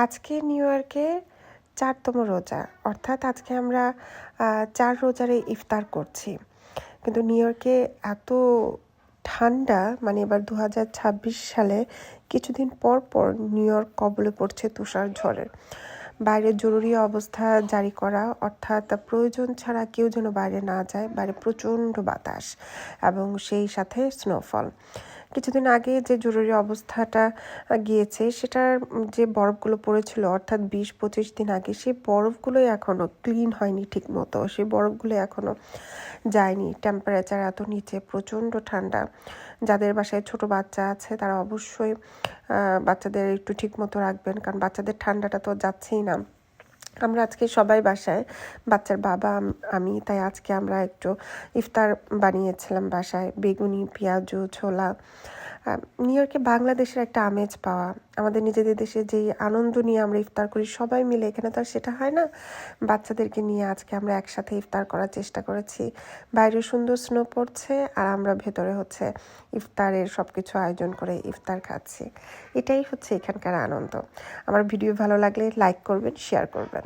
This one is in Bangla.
আজকে নিউ ইয়র্কে 4তম রোজা, অর্থাৎ আজকে আমরা 4 রোজারে ইফতার করছি। কিন্তু নিউ ইয়র্কে এত ঠান্ডা, মানে এবার 2026 সালে কিছুদিন পর পর নিউ ইয়র্ক কবলে পড়ছে তুষার ঝড়ের। বাইরে জরুরি অবস্থা জারি করা, অর্থাৎ প্রয়োজন ছাড়া কেউ যেন বাইরে না যায়। বাইরে প্রচণ্ড বাতাস এবং সেই সাথে স্নোফল। কিছুদিন আগে যে জরুরি অবস্থাটা গিয়েছে, সেটার যে বরফগুলো পড়েছিল, অর্থাৎ 20-25 দিন আগে, সেই বরফগুলোই এখনও ক্লিন হয়নি ঠিক মতো। সেই বরফগুলো এখনও যায়নি। টেম্পারেচার এত নিচে, প্রচণ্ড ঠান্ডা। যাদের বাসায় ছোট বাচ্চা আছে তারা অবশ্যই বাচ্চাদের একটু ঠিক মতো রাখবেন, কারণ বাচ্চাদের ঠান্ডাটা তো যাচ্ছেই না। আমরা আজকে সবাই বাসায়, বাচ্চার বাবা, আমি, তাই আজকে আমরা একটু ইফতার বানিয়েছিলাম বাসায়। বেগুনি, পেঁয়াজু, ছোলা। নিউ ইয়র্কে বাংলাদেশের একটা আমেজ পাওয়া, আমাদের নিজেদের দেশে যেই আনন্দ নিয়ে আমরা ইফতার করি সবাই মিলে, এখানে তো আর সেটা হয় না। বাচ্চাদেরকে নিয়ে আজকে আমরা একসাথে ইফতার করার চেষ্টা করেছি। বাইরে সুন্দর স্নো পড়ছে আর আমরা ভেতরে ইফতারের সব কিছু আয়োজন করে ইফতার খাচ্ছি। এটাই হচ্ছে এখানকার আনন্দ। আমার ভিডিও ভালো লাগলে লাইক করবেন, শেয়ার করবেন।